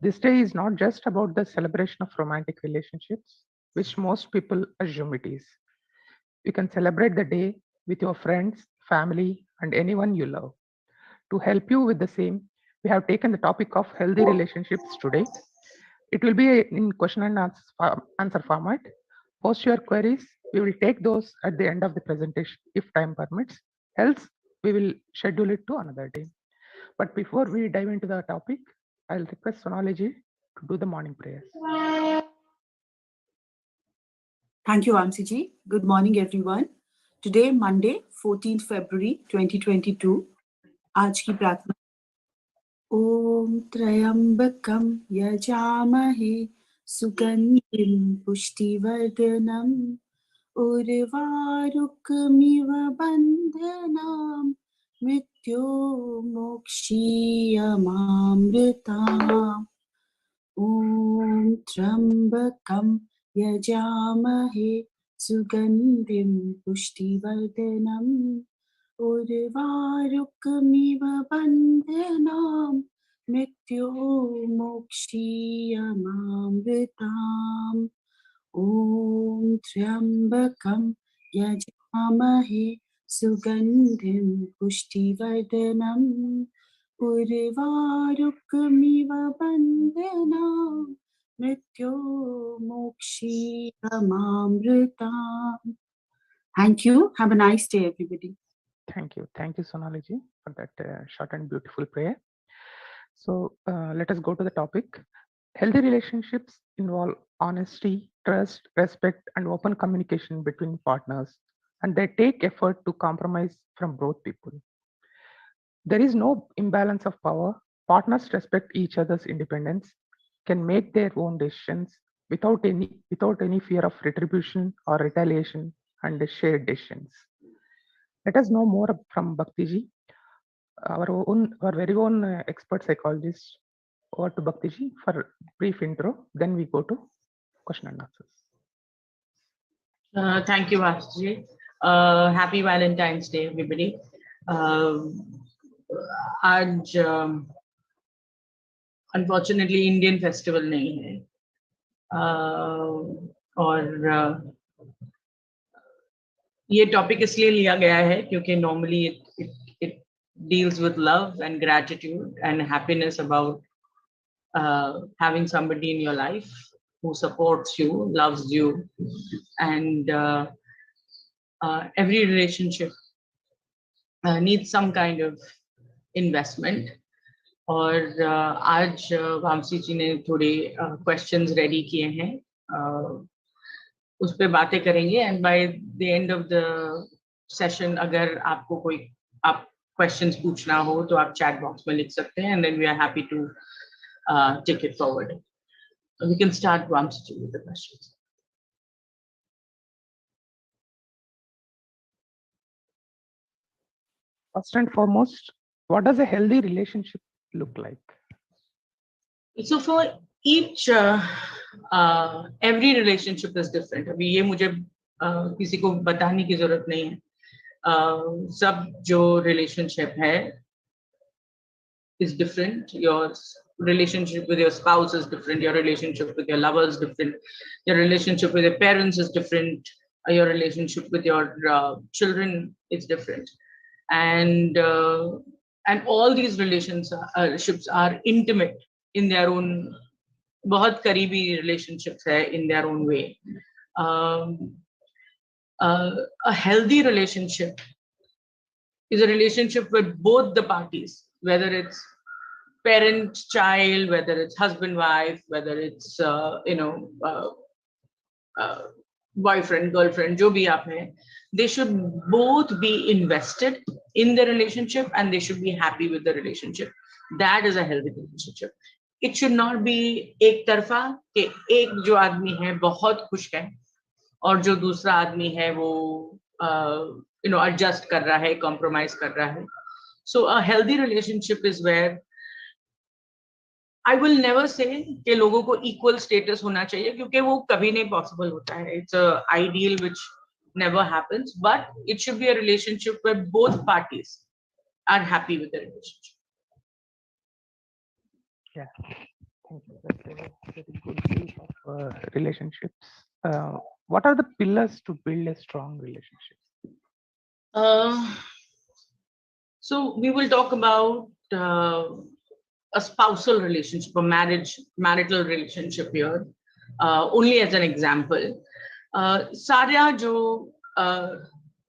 This day is not just about the celebration of romantic relationships, which most people assume it is. You can celebrate the day with your friends, family, and anyone you love. To help you with the same, we have taken the topic of healthy relationships today. It will be in question and answer format. Post your queries. We will take those at the end of the presentation if time permits. Else, we will schedule it to another day. But before we dive into the topic, I'll request Sonali to do the morning prayers. Thank you, Vamsiji. Good morning, everyone. Today, Monday, 14th February 2022. आज की प्रार्थना ओम त्र्यंबकम यजामहे सुगंधिं पुष्टिवर्धनम् उर्वारुकमिव बन्धनान् मृत्योर्मुक्षीयमामृताम् ॐ त्र्यंबकं यजामहे सुगन्धिं पुष्टिवर्धनम् उर्वारुकमिव बन्धनान् मृत्योर्मुक्षीयमामृताम् ॐ त्र्यंबकं यजामहे सुगन्धिं पुष्टिवर्धनम् उर्वारुकमिव बन्धनान् मृत्योर्मुक्षीयमामृताम्. Thank you. Have a nice day, everybody. Thank you. Thank you, Sonali for that short and beautiful prayer. So let us go to the topic. Healthy relationships involve honesty, trust, respect, and open communication between partners, and they take effort to compromise from both people. There is no imbalance of power. Partners respect each other's independence, can make their own decisions without any fear of retribution or retaliation, and shared decisions. Let us know more from Bhaktiji, our very own expert psychologist. Over to Bhaktiji for brief intro. Then we go to question and answers. Thank you, Vasuji. Happy Valentines Day, everybody. आज unfortunately Indian festival नहीं है और ये topic इसलिए लिया गया है क्योंकि normally it deals with love and gratitude and happiness about having somebody in your life who supports you, loves you, and every relationship needs some kind of investment. और आज वामसी जी ने थोड़े क्वेश्चंस रेडी किए हैं, उस पर बातें करेंगे. And by the end of the session अगर आपको कोई क्वेश्चंस पूछना हो तो आप चैट बॉक्स में लिख सकते हैं, and then we are happy to take it forward. We can start Vamsi ji with the questions. First and foremost, what does a healthy relationship look like? So for each every relationship is different. अभी ये मुझे किसी को बताने की जरूरत नहीं है. सब जो relationship है is different. Your relationship with your spouse is different. Your relationship with your lover is different. Your relationship with your parents is different. Your relationship with your children is different. And all these relationships are intimate in their own. बहुत करीबी relationships है in their own way. A healthy relationship is a relationship with both the parties, whether it's parent child, whether it's husband wife, whether it's boyfriend girlfriend, जो भी आप हैं, they should both be invested in the relationship and they should be happy with the relationship. That is a healthy relationship. It should not be एक तरफा कि एक जो आदमी है बहुत खुश है और जो दूसरा आदमी है वो adjust कर रहा है, compromise कर रहा है. So a healthy relationship is where I will never say कि लोगों को equal status होना चाहिए क्योंकि वो कभी नहीं possible होता है. It's a ideal which never happens, but it should be a relationship where both parties are happy with the relationship. Yeah, Thank you. That's a very good view of relationships. What are the pillars to build a strong relationship? So we will talk about a spousal relationship, a marital relationship here, only as an example. सारा जो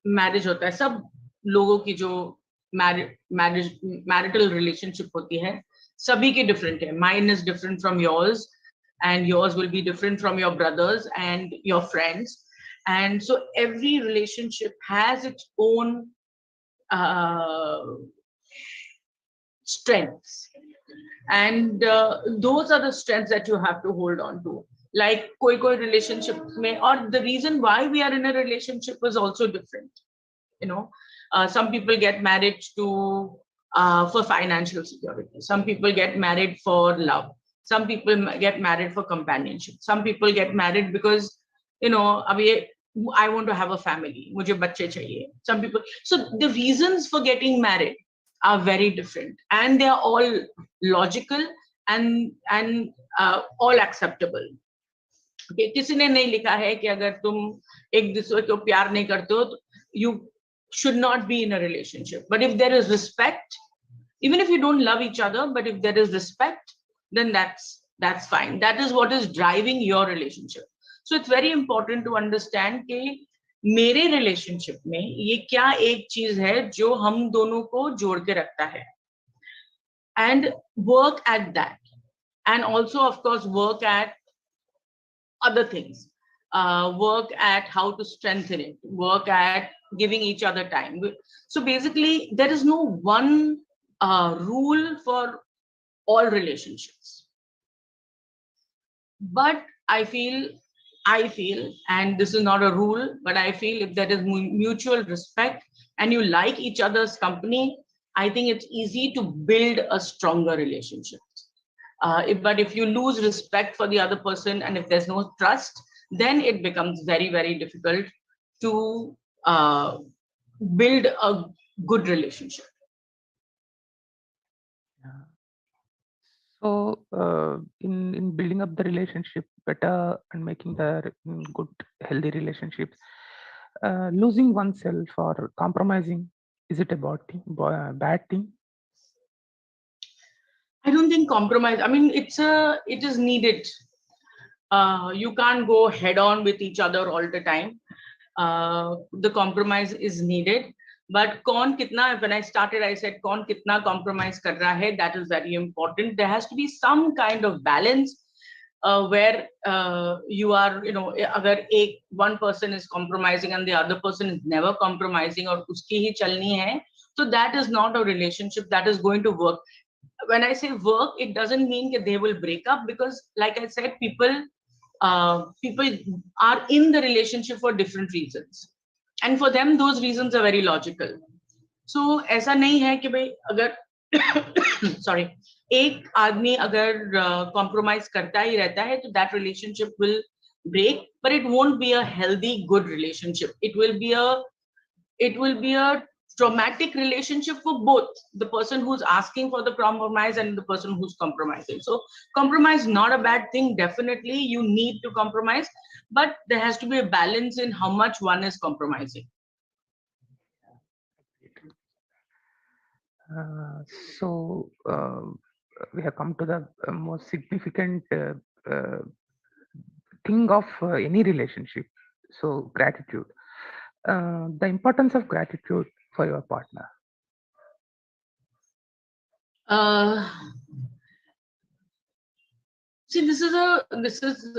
marriage होता है, सब लोगों की जो marital relationship होती है, सभी के डिफरेंट है. Mine is different from yours, and yours will be different from your brothers and your friends. And so every relationship has its own strengths, and those are the strengths that you have to hold on to. Like koi relationship mein, or the reason why we are in a relationship is also different. Some people get married to for financial security. Some people get married for love. Some people get married for companionship. Some people get married because I want to have a family. Mujhe bacche chahiye. Some people. So the reasons for getting married are very different, and they are all logical and all acceptable. Okay, किसी ने नहीं लिखा है कि अगर तुम एक दूसरे को प्यार नहीं करते हो, you should not be in a relationship. But if there is respect, even if you don't love each other, but if there is respect, then that's fine. That is what is driving your relationship. So it's very important to understand कि मेरे relationship में ये क्या एक चीज है जो हम दोनों को जोड़ के रखता है, and work at that, and also of course work at other things, work at how to strengthen it, work at giving each other time. So basically there is no one rule for all relationships, but I feel, and this is not a rule, but I feel if there is mutual respect and you like each other's company, I think it's easy to build a stronger relationship. But if you lose respect for the other person, and if there's no trust, then it becomes very, very difficult to build a good relationship. So, in building up the relationship better and making the good, healthy relationships, losing oneself or compromising, is it a bad thing? I don't think compromise. I mean, it is needed. You can't go head on with each other all the time. The compromise is needed. But kaun kitna, when I started, I said kaun kitna compromise kar raha hai, that is very important. There has to be some kind of balance where you are, agar one person is compromising and the other person is never compromising or uski hi chalni hai, so that is not a relationship that is going to work. When I say work, it doesn't mean that they will break up, because like I said, people are in the relationship for different reasons, and for them those reasons are very logical. So ऐसा नहीं है कि भाई अगर sorry, एक आदमी अगर compromise करता ही रहता है, तो that relationship will break, but it won't be a healthy, good relationship. It will be a traumatic relationship for both the person who's asking for the compromise and the person who's compromising. So compromise is not a bad thing. Definitely you need to compromise, but there has to be a balance in how much one is compromising. So we have come to the most significant thing of any relationship. So gratitude, the importance of gratitude for your partner. See, this is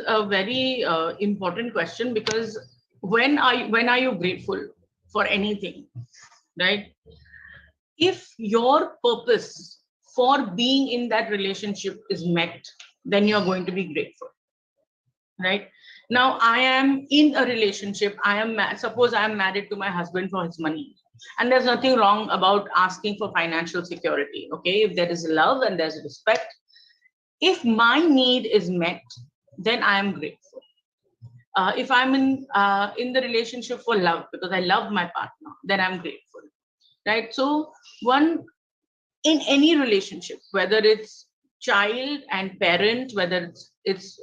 a very important question, because when are you grateful for anything, right? If your purpose for being in that relationship is met, then you're going to be grateful, right? Now I am in a relationship. Suppose I am married to my husband for his money, and there's nothing wrong about asking for financial security. Okay, if there is love and there's respect, if my need is met, then I am grateful. If I'm in the relationship for love, because I love my partner, then I'm grateful, right? So in any relationship, whether it's child and parent, whether it's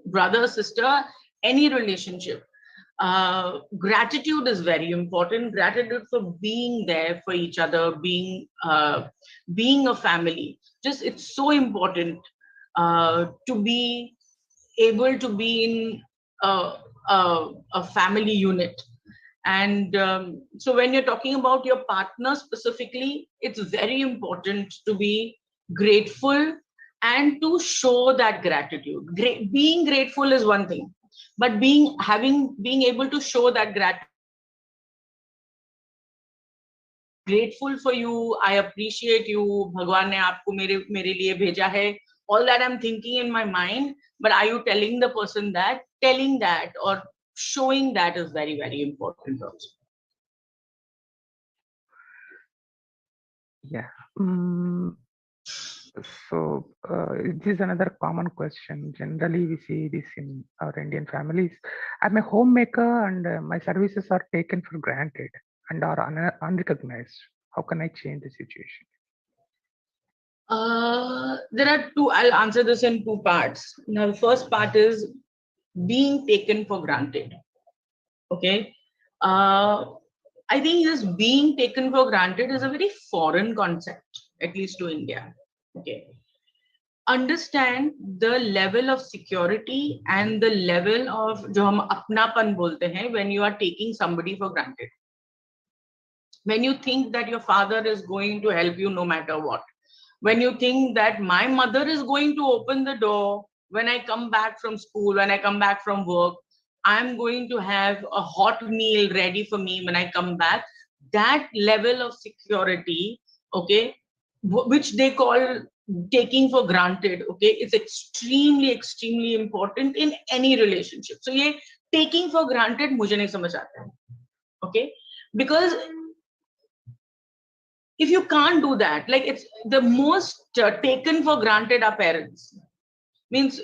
brother, sister, any relationship. Gratitude is very important. Gratitude for being there for each other, being a family. Just it's so important to be able to be in a family unit. And so when you're talking about your partner specifically, it's very important to be grateful and to show that gratitude. Being grateful is one thing, but being able to show that gratitude, grateful for you, I appreciate you, Bhagwan ne aapko mere liye bheja hai, all that I'm thinking in my mind, but are you telling the person that? Telling that or showing that is very, very important also. Yeah. So this is another common question. Generally, we see this in our Indian families. I'm a homemaker and my services are taken for granted and are unrecognized. How can I change the situation? There are two, I'll answer this in two parts. Now, the first part is being taken for granted. Okay. I think this being taken for granted is a very foreign concept, at least to India. Okay. Understand the level of security and the level of जो हम अपनापन बोलते हैं when you are taking somebody for granted. When you think that your father is going to help you no matter what. When you think that my mother is going to open the door when I come back from school, when I come back from work, I'm going to have a hot meal ready for me when I come back. That level of security, okay, which they call taking for granted, okay, it's extremely, extremely important in any relationship. So, yeah, taking for granted, मुझे नहीं समझ आता है, okay, because if you can't do that, like it's the most taken for granted are parents. Means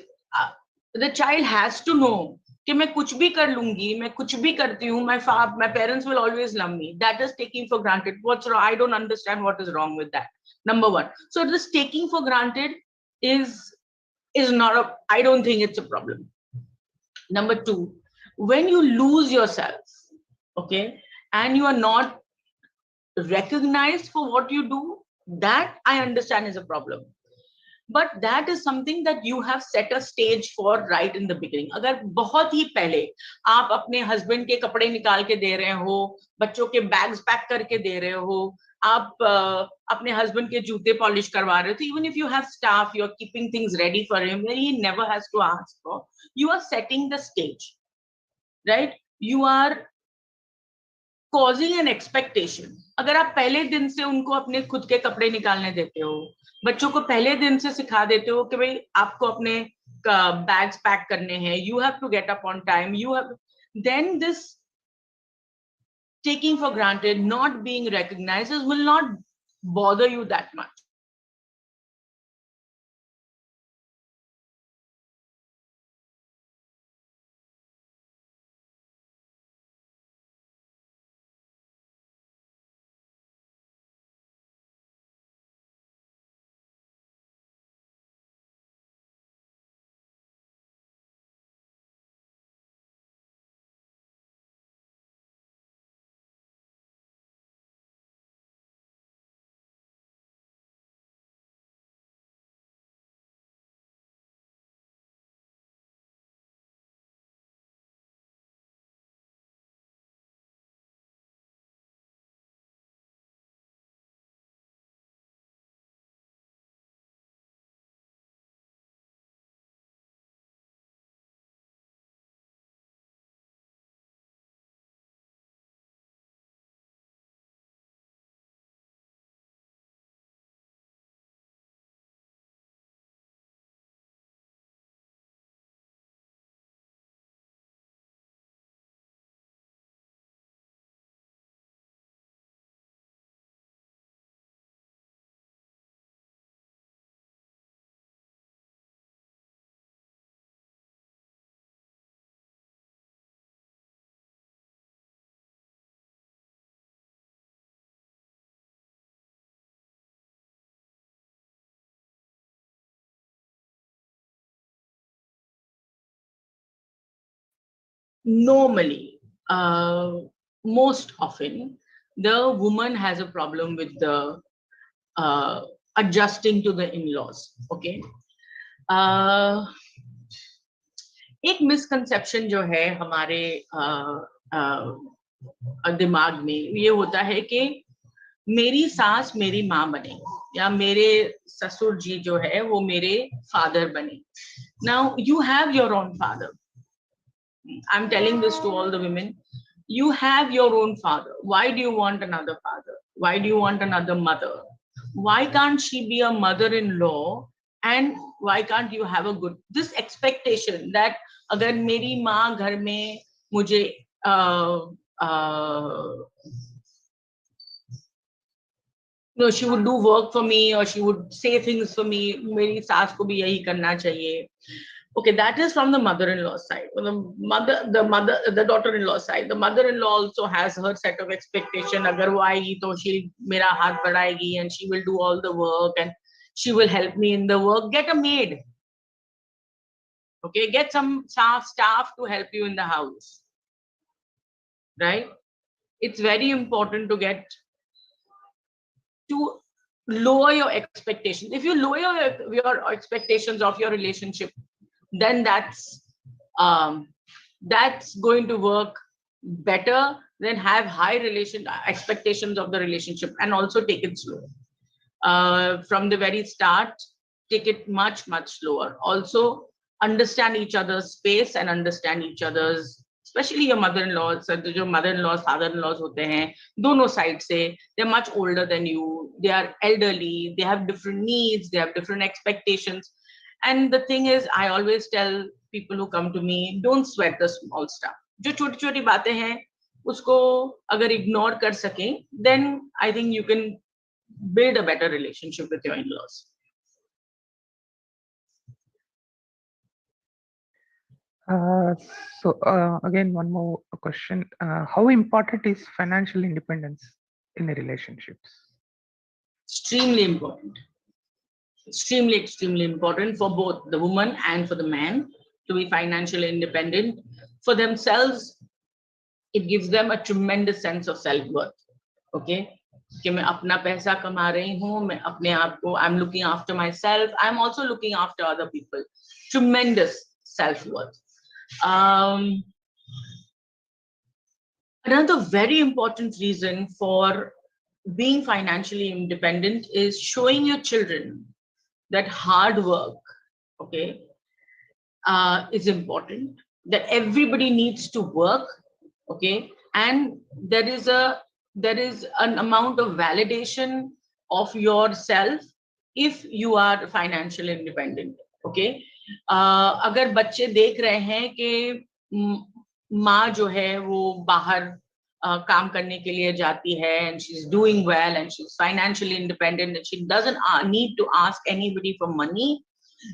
the child has to know कि मैं कुछ भी कर लूंगी, मैं कुछ भी करती हूँ, my parents will always love me. That is taking for granted. What's wrong? I don't understand what is wrong with that. Number one. So this taking for granted is not a, I don't think it's a problem. Number two, when you lose yourself, okay, and you are not recognized for what you do, that I understand is a problem. But that is something that you have set a stage for right in the beginning. अगर बहुत ही पहले आप अपने husband के कपड़े निकाल के दे रहे हो, बच्चों के बैग्स पैक करके दे रहे हो, आप अपने हस्बैंड के जूते पॉलिश करवा रहे हो, तो even if you have staff, you are keeping things ready for him where he never has to ask for, you are setting the stage, right? You are causing an expectation. अगर आप पहले दिन से उनको अपने खुद के कपड़े निकालने देते हो, बच्चों को पहले दिन से सिखा देते हो कि भाई आपको अपने बैग्स पैक करने हैं, you have to get up on time, you have, then this taking for granted, not being recognized will not bother you that much. normally, most often, the woman has a problem with the adjusting to the in-laws. Okay. एक misconception जो है हमारे दिमाग में ये होता है कि मेरी सास मेरी माँ बने या मेरे ससुर जी जो है वो मेरे फादर बने. Now you have your own father. I'm telling this to all the women. You have your own father. Why do you want another father? Why do you want another mother? Why can't she be a mother-in-law? And why can't you have a good, this expectation that अगर मेरी माँ घर में मुझे no, she would do work for me or she would say things for me, मेरी सास को भी यही करना चाहिए. Okay, that is from the mother-in-law side. The daughter-in-law side. The mother-in-law also has her set of expectation. अगर वो आएगी तो she'll मेरा हाथ बढ़ाएगी and she will do all the work and she will help me in the work. Get a maid. Okay, get some staff to help you in the house. Right? It's very important to lower your expectations. If you lower your expectations of your relationship, then that's going to work better than have high expectations of the relationship and also take it slow. From the very start, take it much slower. Also understand each other's space and understand each other's, especially your mother-in-law. So जो mother-in-laws, father-in-laws होते हैं, दोनों side से, they're much older than you. They are elderly. They have different needs. They have different expectations. And the thing is, I always tell people who come to me, don't sweat the small stuff. जो छोटी-छोटी बातें हैं, उसको अगर ignore कर सकें, then I think you can build a better relationship with your in-laws. Again, one more question. How important is financial independence in the relationships? Extremely important. Extremely important for both the woman and for the man to be financially independent. For themselves, it gives them a tremendous sense of self-worth. Okay? कि मैं अपना पैसा कमा रही हूँ, मैं अपने आप को, I'm looking after myself, I'm also looking after other people. Tremendous self-worth. Another very important reason for being financially independent is showing your children that hard work, okay, is important, that everybody needs to work, okay, and there is an amount of validation of yourself if you are financially independent. Okay, अगर बच्चे देख रहे हैं कि माँ जो है वो बाहर काम करने के लिए जाती है and she's doing well and she's financially independent and she doesn't need to ask anybody for money,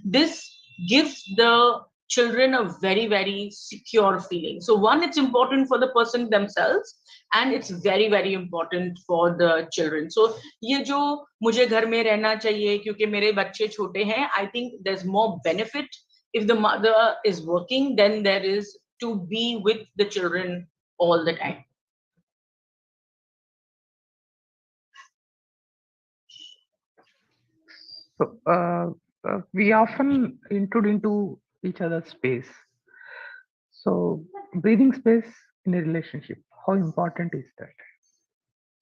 this gives the children a very secure feeling. So one, it's important for the person themselves and it's very important for the children. So ये जो मुझे घर में रहना चाहिए क्योंकि मेरे बच्चे छोटे हैं, I think there's more benefit if the mother is working than there is to be with the children all the time. So we often intrude into each other's space. So breathing space in a relationship, how important is that?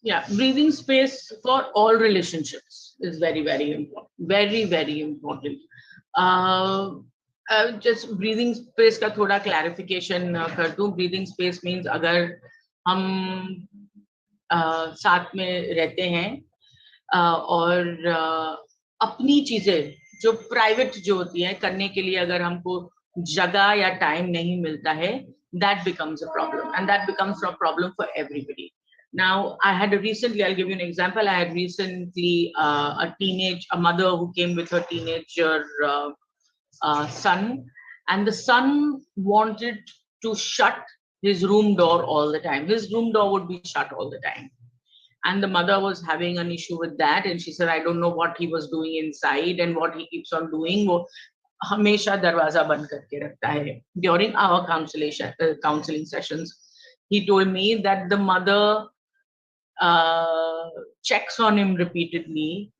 Yeah, breathing space for all relationships is very important. Very important. Just breathing space का थोड़ा clarification कर दूं. Breathing space means अगर हम साथ में रहते हैं और अपनी चीजें जो प्राइवेट जो होती है करने के लिए अगर हमको जगह या टाइम नहीं मिलता है, that becomes a problem and that becomes a problem for everybody. Now I had I'll give you an example. I had recently a mother who came with her teenager son, and the son wanted to shut his room door all the time. His room door would be shut all the time. And the mother was having an issue with that. And she said, I don't know what he was doing inside and what he keeps on doing. हमेशा दरवाजा बंद करके रखता है. During our counseling sessions, he told me that the mother checks on him repeatedly,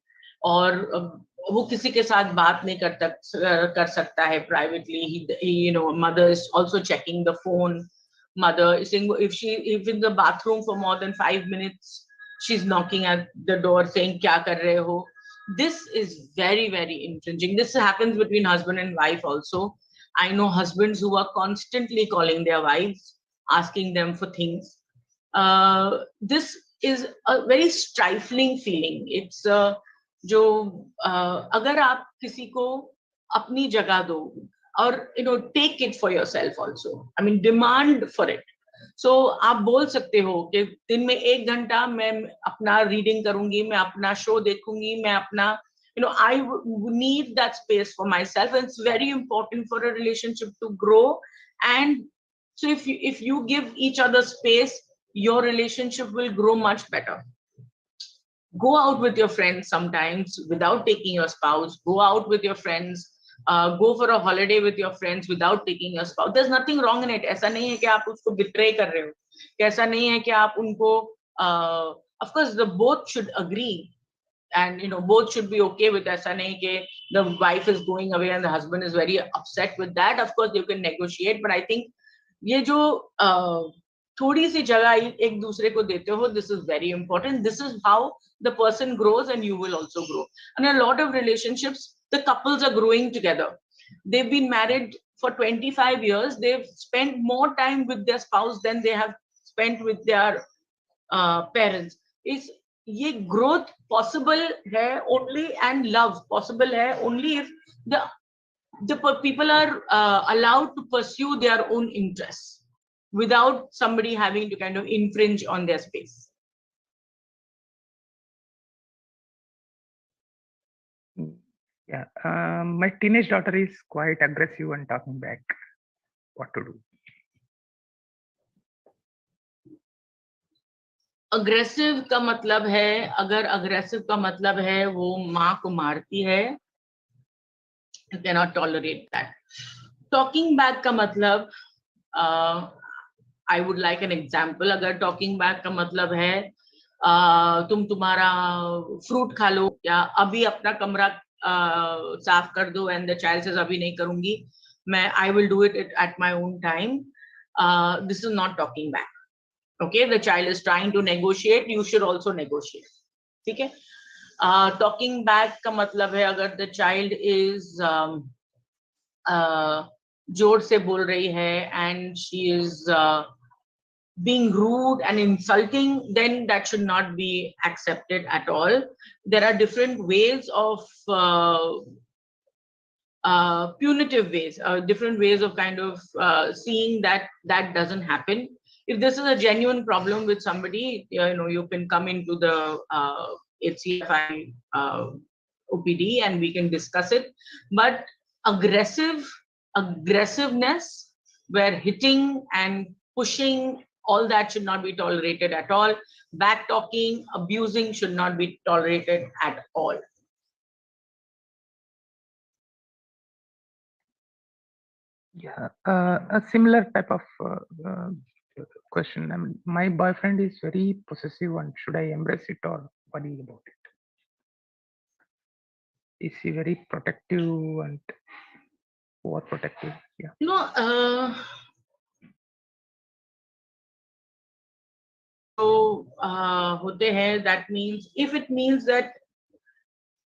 और वो किसी के साथ बात नहीं कर सकता है privately. Mother is also checking the phone. Mother is saying if in the bathroom for more than 5 minutes, she's knocking at the door saying kya kar rahe ho. This is very, very infringing. This happens between husband and wife also. I know husbands who are constantly calling their wives, asking them for things. This is a very stifling feeling. It's जो अगर आप किसी को अपनी जगह दो, और take it for yourself also. I mean, demand for it. So आप बोल सकते हो कि दिन में 1 घंटा मैं अपना रीडिंग करूंगी, मैं अपना शो देखूंगी, मैं अपना I need that space for myself, and it's very important for a relationship to grow. And so if you give each other space, your relationship will grow much better. Go out with your friends sometimes without taking your spouse. Go out with your friends. Go for a holiday with your friends without taking your spouse. There's nothing wrong in it. ऐसा नहीं है कि आप उसको betray कर रहे हो. ऐसा नहीं है कि आप उनको of course the both should agree, and both should be okay with. ऐसा नहीं कि the wife is going away and the husband is very upset with that. Of course you can negotiate, but I think ये जो थोड़ी सी जगह एक दूसरे को देते हो, this is very important. This is how the person grows, and you will also grow. And a lot of relationships, the couples are growing together. They've been married for 25 years. They've spent more time with their spouse than they have spent with their parents. ये growth possible है only, and love possible है only if the people are allowed to pursue their own interests without somebody having to kind of infringe on their space. Yeah, my teenage daughter is quite aggressive and talking back. What to do? Aggressive का मतलब है, अगर aggressive का मतलब है वो माँ को मारती है, you cannot tolerate that. Talking back का मतलब, I would like an example. अगर talking back का मतलब है तुम तुम्हारा fruit खा लो, या अभी अपना कमरा साफ कर दो, and the child says अभी नहीं करूंगी, I will do it at my own time. This is not talking back. Okay, the child is trying to negotiate, you should also negotiate. ठीक है? Talking back का मतलब है अगर the child is जोर से बोल रही है and she is being rude and insulting, then that should not be accepted at all. There are different ways of punitive ways, different ways of kind of seeing that doesn't happen. If this is a genuine problem with somebody, you can come into the HCFI OPD and we can discuss it. But aggressiveness, where hitting and pushing, all that should not be tolerated at all. Back talking, abusing should not be tolerated at all. Yeah, a similar type of question. I mean, my boyfriend is very possessive, and should I embrace it or worry about it? Is he very protective and overprotective? Yeah. So होते हैं, that means if it means that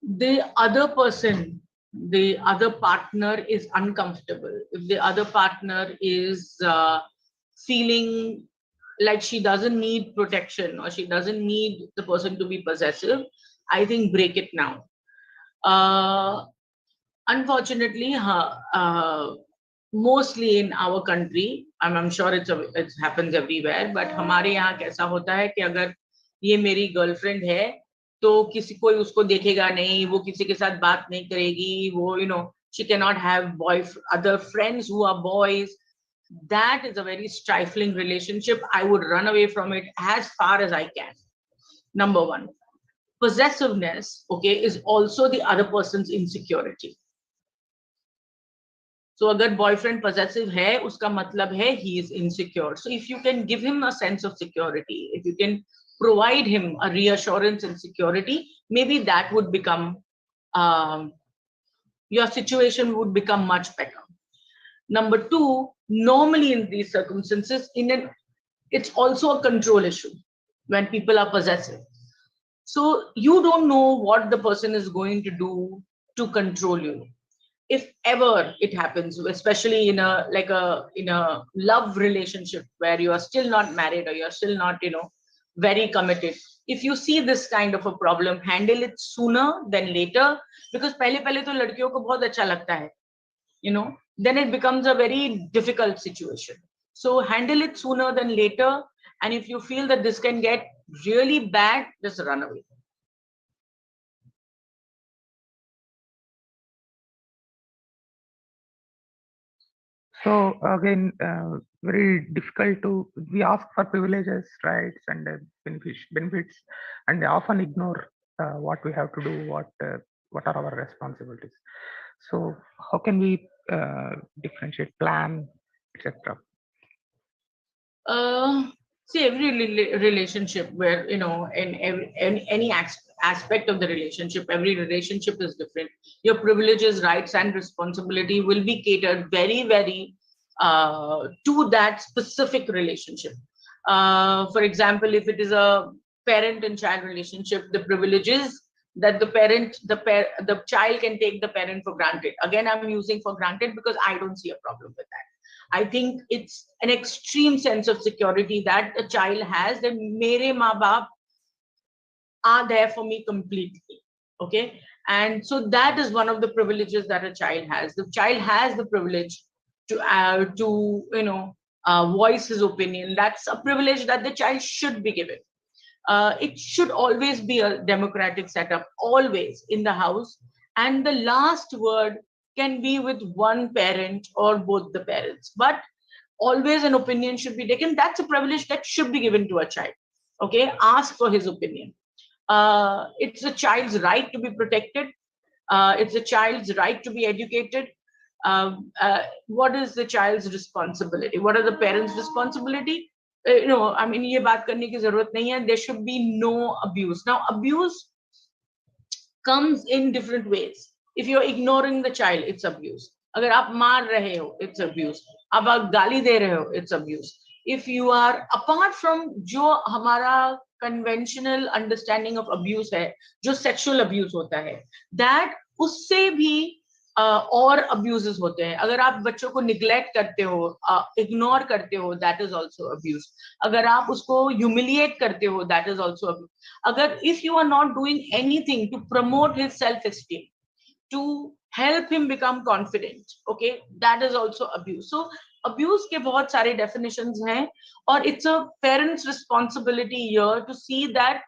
the other person, the other partner is uncomfortable, if the other partner is feeling like she doesn't need protection or she doesn't need the person to be possessive, I think break it now. Unfortunately, mostly in our country, I'm sure it happens everywhere, but हमारे यहाँ कैसा होता है कि अगर ये मेरी girlfriend है तो किसी कोई उसको देखेगा नहीं, वो किसी के साथ बात नहीं करेगी, वो she cannot have other friends who are boys. That is a very stifling relationship. I would run away from it as far as I can. Number one. Possessiveness, okay, is also the other person's insecurity. So अगर boyfriend possessive है, उसका मतलब है he is insecure. So if you can give him a sense of security, if you can provide him a reassurance and security, maybe that would become your situation would become much better. Number two, normally in these circumstances, it's also a control issue when people are possessive. So you don't know what the person is going to do to control you. If ever it happens, especially in a love relationship where you are still not married or you're still not very committed, if you see this kind of a problem, handle it sooner than later, because पहले तो लड़कियों को बहुत अच्छा लगता है, then it becomes a very difficult situation. So handle it sooner than later, and if you feel that this can get really bad, just run away. So again, very difficult to, we ask for privileges, rights, and benefits, and they often ignore what we have to do, what are our responsibilities. So how can we differentiate, plan, etc.? See, every relationship where, in any aspect of the relationship, every relationship is different. Your privileges, rights, and responsibility will be catered very, very to that specific relationship. For example, if it is a parent and child relationship, the privileges that the child can take the parent for granted. Again, I'm using for granted because I don't see a problem with that. I think it's an extreme sense of security that a child has, that mere maa baap are there for me completely. Okay. And so that is one of the privileges that a child has. The child has the privilege to voice his opinion. That's a privilege that the child should be given. It should always be a democratic setup, always in the house. And the last word can be with one parent or both the parents. But always an opinion should be taken. That's a privilege that should be given to a child. Okay, ask for his opinion. It's a child's right to be protected. It's a child's right to be educated. What is the child's responsibility? What are the parents' responsibility? I mean, ये बात करने की जरूरत नहीं है. There should be no abuse. Now, abuse comes in different ways. If you're ignoring the child, it's abuse. अगर आप मार रहे हो, it's abuse. अब आप गाली दे रहे हो, it's abuse. If you are, apart from जो हमारा conventional understanding of abuse है, जो sexual abuse होता है, that उससे भी और abuses होते हैं. अगर आप बच्चों को neglect करते हो, ignore करते हो, that is also abuse. अगर आप उसको humiliate करते हो, that is also abuse. अगर if you are not doing anything to promote his self-esteem, to help him become confident, okay, that is also abuse. So abuse के बहुत सारे definitions हैं, और it's a parent's responsibility here to see that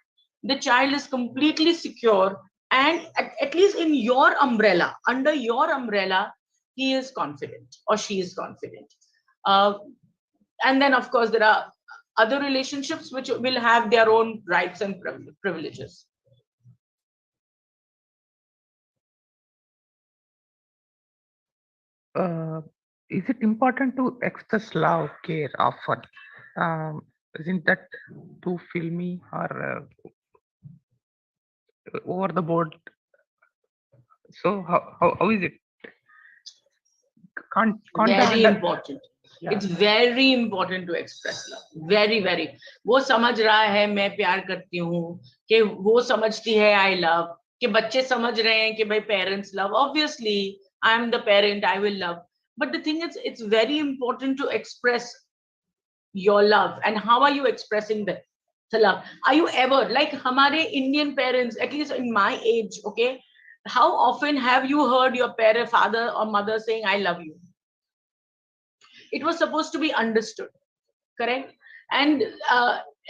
the child is completely secure, and at least in your umbrella, under your umbrella, he is confident or she is confident. And then of course there are other relationships which will have their own rights and privileges. Is it important to express love, care often? Isn't that too filmy or over the board? So how is it? Can't Very important. Yeah. It's very important to express love. Very, very. वो समझ रहा है मैं प्यार करती हूँ, कि वो समझती है I love, कि बच्चे समझ रहे हैं कि भाई parents love. Obviously, I'm the parent, I will love. But the thing is, it's very important to express your love. And how are you expressing the love? Are you ever, like हमारे Indian parents, at least in my age, okay, how often have you heard your parent, father or mother saying I love you? It was supposed to be understood, correct? And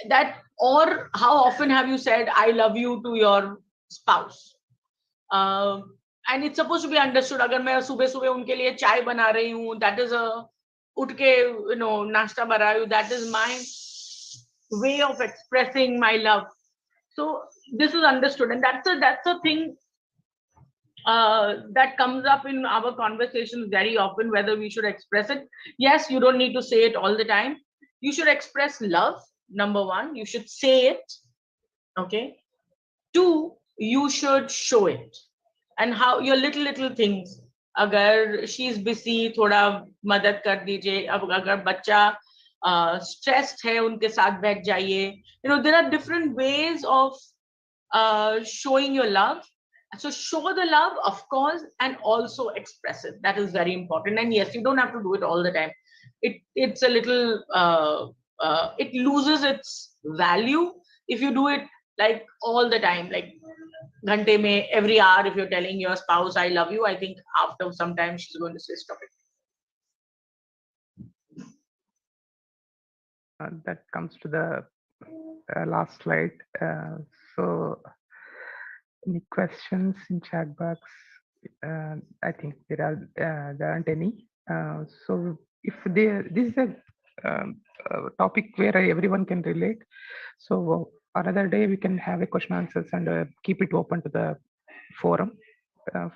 that, or how often have you said I love you to your spouse? And it's supposed to be understood. अगर मैं सुबह सुबह उनके लिए चाय बना रही हूँ, that is a उठ के नाश्ता बना रही हूँ, that is my way of expressing my love. So this is understood, and that's a thing that comes up in our conversations very often, whether we should express it. Yes, you don't need to say it all the time. You should express love. Number one, you should say it. Okay. Two, you should show it. And how your little things. अगर she is busy, थोड़ा मदद कर दीजिए. अब अगर बच्चा stressed है, उनके साथ बैठ जाइए. You know, there are different ways of showing your love. So show the love, of course, and also express it. That is very important. And yes, you don't have to do it all the time. It's a little it loses its value if you do it like all the time, like ghante mein, every hour. If you're telling your spouse I love you, I think after some time she's going to say stop it. That comes to the last slide. So any questions in chat box? I think there aren't any. So if this is a topic where everyone can relate. So another day we can have a question answers and keep it open to the forum.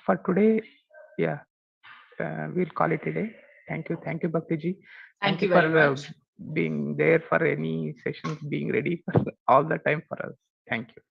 For today, yeah, we'll call it a day. Thank you, Bhakti ji. Thank you for very much. being there for any sessions, being ready for all the time for us. Thank you.